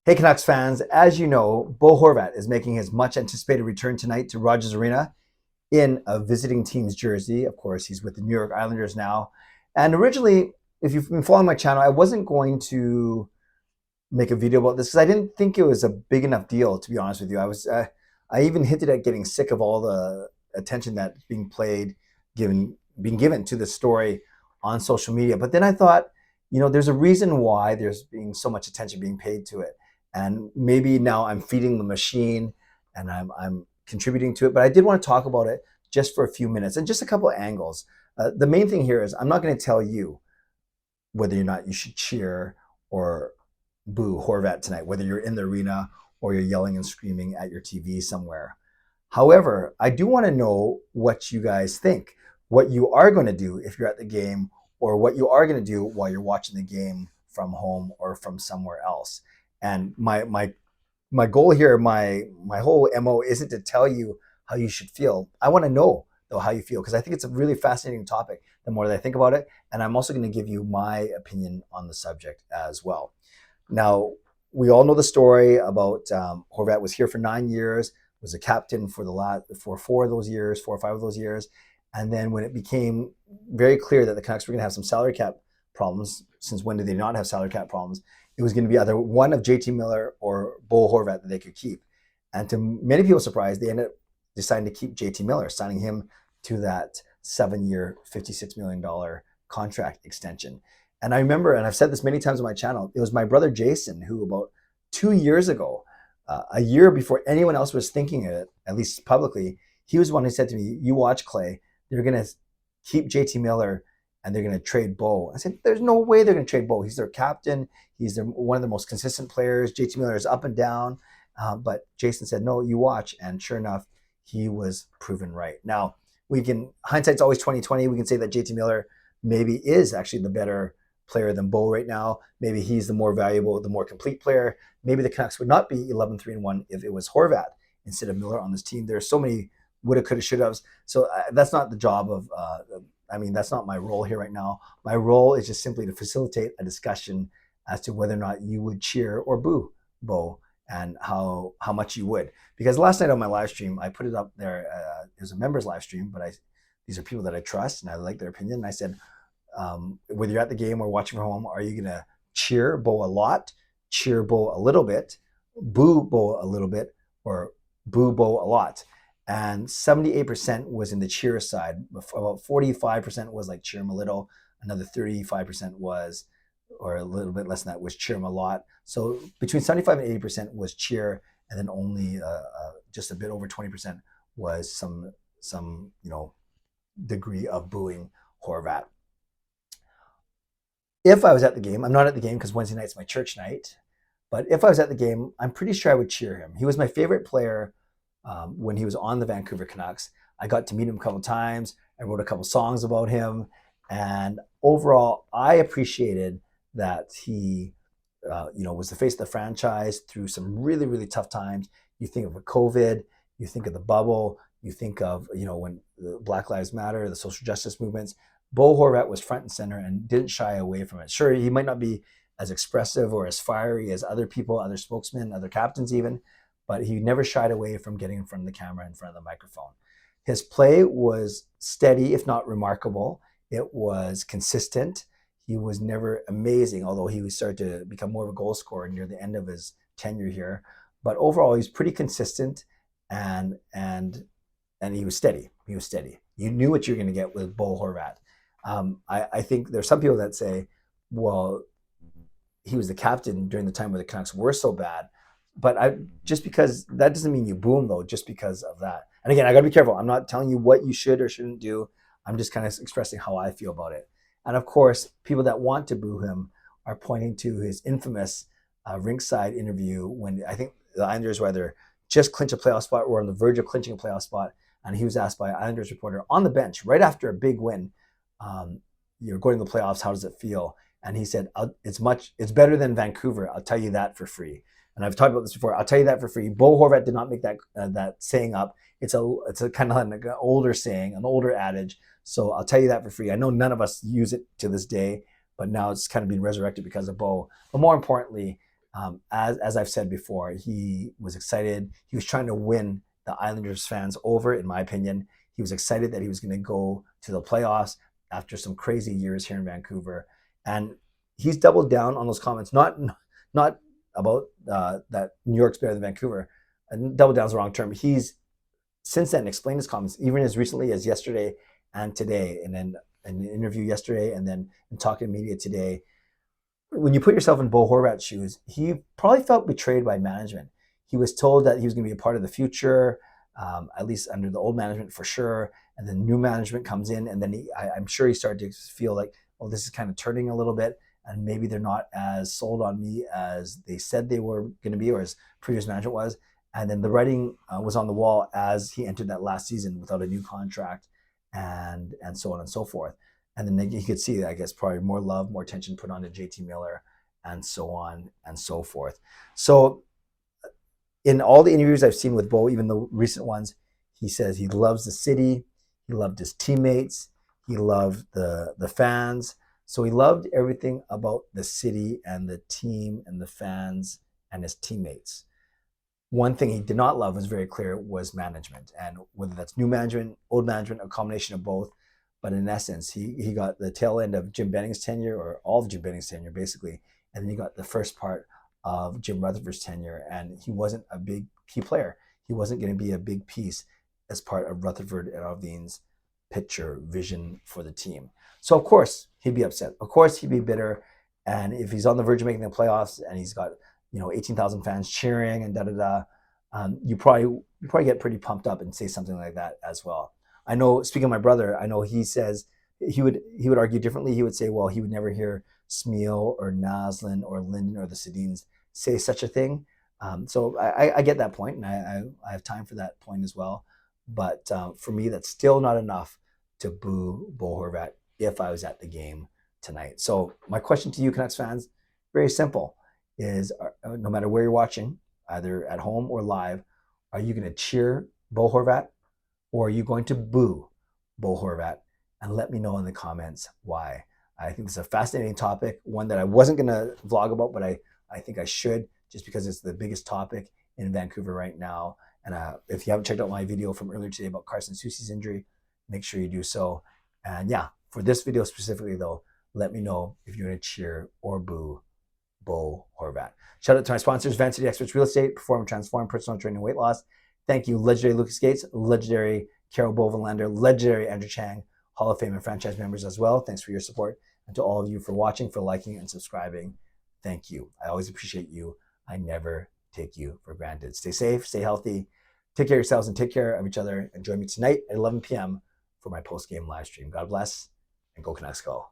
Hey Canucks fans, as you know, Bo Horvat is making his much anticipated return tonight to Rogers Arena in a visiting team's jersey. Of course, he's with the New York Islanders now. And originally, if you've been following my channel, I wasn't going to make a video about this because I didn't think it was a big enough deal, to be honest with you. I even hinted at getting sick of all the attention that's being given to the story on social media. But then I thought, there's a reason why there's being so much attention being paid to it. And maybe now I'm feeding the machine and I'm contributing to it. But I did want to talk about it just for a few minutes and just a couple of angles. The main thing here is I'm not going to tell you whether or not you should cheer or boo Horvat tonight, whether you're in the arena or you're yelling and screaming at your TV somewhere. However, I do want to know what you guys think, what you are going to do if you're at the game, or what you are going to do while you're watching the game from home or from somewhere else. And my goal here, my whole MO isn't to tell you how you should feel. I want to know though how you feel because I think it's a really fascinating topic the more that I think about it. And I'm also going to give you my opinion on the subject as well. Now, we all know the story about Horvat was here for 9 years, was a captain for 4 or 5 of those years. And then when it became very clear that the Canucks were going to have some salary cap problems, since when did they not have salary cap problems? It was going to be either one of JT Miller or Bo Horvat that they could keep. And to many people's surprise, they ended up deciding to keep JT Miller, signing him to that 7-year, $56 million contract extension. And I remember, and I've said this many times on my channel, it was my brother Jason who about 2 years ago, a year before anyone else was thinking of it, at least publicly, he was the one who said to me, you watch, Clay, they're going to keep JT Miller and they're going to trade Bo. I said, there's no way they're going to trade Bo. He's their captain. He's one of the most consistent players. JT Miller is up and down. But Jason said, no, you watch. And sure enough, he was proven right. Now, hindsight's always 2020. We can say that JT Miller maybe is actually the better player than Bo right now. Maybe he's the more valuable, the more complete player. Maybe the Canucks would not be 11-3-1 if it was Horvat instead of Miller on this team. There's so many woulda, coulda, shoulda. So that's not the job of, that's not my role here right now. My role is just simply to facilitate a discussion as to whether or not you would cheer or boo Bo and how much you would. Because last night on my live stream, I put it up there. It was a members live stream, but these are people that I trust and I like their opinion. And I said, whether you're at the game or watching from home, are you going to cheer Bo a lot, cheer Bo a little bit, boo Bo a little bit, or boo Bo a lot? And 78% was in the cheer side. About 45% was like cheer him a little. Another 35% was, or a little bit less than that, was cheer him a lot. So between 75 and 80% was cheer, and then only just a bit over 20% was some degree of booing Horvat. If I was at the game, I'm not at the game because Wednesday night's my church night, but if I was at the game, I'm pretty sure I would cheer him. He was my favorite player when he was on the Vancouver Canucks. I got to meet him a couple times. I wrote a couple songs about him. And overall, I appreciated that he was the face of the franchise through some really, really tough times. You think of COVID, you think of the bubble, you think of, when the Black Lives Matter, the social justice movements. Bo Horvat was front and center and didn't shy away from it. Sure, he might not be as expressive or as fiery as other people, other spokesmen, other captains even, but he never shied away from getting in front of the camera, in front of the microphone. His play was steady, if not remarkable. It was consistent. He was never amazing, although he started to become more of a goal scorer near the end of his tenure here. But overall, he's pretty consistent, and he was steady. He was steady. You knew what you were going to get with Bo Horvat. I think there's some people that say, well, he was the captain during the time where the Canucks were so bad. But just because that doesn't mean you boo him, though, just because of that. And again, I got to be careful. I'm not telling you what you should or shouldn't do. I'm just kind of expressing how I feel about it. And of course, people that want to boo him are pointing to his infamous rinkside interview when I think the Islanders were either just clinch a playoff spot or on the verge of clinching a playoff spot. And he was asked by an Islanders reporter on the bench right after a big win, you're going to the playoffs, how does it feel? And he said, it's better than Vancouver. I'll tell you that for free. And I've talked about this before. I'll tell you that for free. Bo Horvat did not make that saying up. It's a kind of like an older saying, an older adage. So I'll tell you that for free. I know none of us use it to this day, but now it's kind of being resurrected because of Bo. But more importantly, As I've said before, he was excited. He was trying to win the Islanders fans over, in my opinion. He was excited that he was going to go to the playoffs after some crazy years here in Vancouver, and he's doubled down on those comments. Not about that New York's better than Vancouver. And double down is the wrong term. He's since then explained his comments, even as recently as yesterday and today, and then in an interview yesterday, and then in talking to media today. When you put yourself in Bo Horvat's shoes, he probably felt betrayed by management. He was told that he was going to be a part of the future, at least under the old management for sure. And then new management comes in, and then I'm sure he started to feel like, well, this is kind of turning a little bit, and maybe they're not as sold on me as they said they were going to be, or as previous management was. And then the writing was on the wall as he entered that last season without a new contract, and so on and so forth. And then you could see, I guess, probably more love, more attention put on to JT Miller, and so on and so forth. So in all the interviews I've seen with Bo, even the recent ones, he says he loves the city, he loved his teammates, he loved the fans. So he loved everything about the city and the team and the fans and his teammates. One thing he did not love, was very clear, was management. And whether that's new management, old management, a combination of both. But in essence, he got the tail end of Jim Benning's tenure, or all of Jim Benning's tenure, basically. And then he got the first part of Jim Rutherford's tenure. And he wasn't a big key player. He wasn't going to be a big piece as part of Rutherford and Arvin's picture vision for the team. So, of course, he'd be upset. Of course, he'd be bitter. And if he's on the verge of making the playoffs and he's got 18,000 fans cheering and you probably get pretty pumped up and say something like that as well. I know, speaking of my brother, I know he says he would argue differently. He would say, well, he would never hear Smeal or Naslin or Linden or the Sedins say such a thing. So I get that point, and I have time for that point as well. But for me, that's still not enough to boo Bo Horvat if I was at the game tonight. So my question to you, Canucks fans, very simple, is no matter where you're watching, either at home or live, are you going to cheer Bo Horvat, or are you going to boo Bo Horvat? And let me know in the comments why. I think it's a fascinating topic, one that I wasn't going to vlog about, but I think I should, just because it's the biggest topic in Vancouver right now. And if you haven't checked out my video from earlier today about Carson Soucy's injury, make sure you do so. And yeah, for this video specifically though, let me know if you're going to cheer or boo Bo Horvat. Shout out to my sponsors, Van City Experts Real Estate, Perform and Transform, Personal Training, Weight Loss. Thank you, legendary Lucas Gates, legendary Carol Bovenlander, legendary Andrew Chang, Hall of Fame and franchise members as well. Thanks for your support. And to all of you for watching, for liking and subscribing, thank you. I always appreciate you. I never take you for granted. Stay safe, stay healthy, take care of yourselves and take care of each other. And join me tonight at 11 p.m. for my post-game live stream. God bless, and go Canucks go.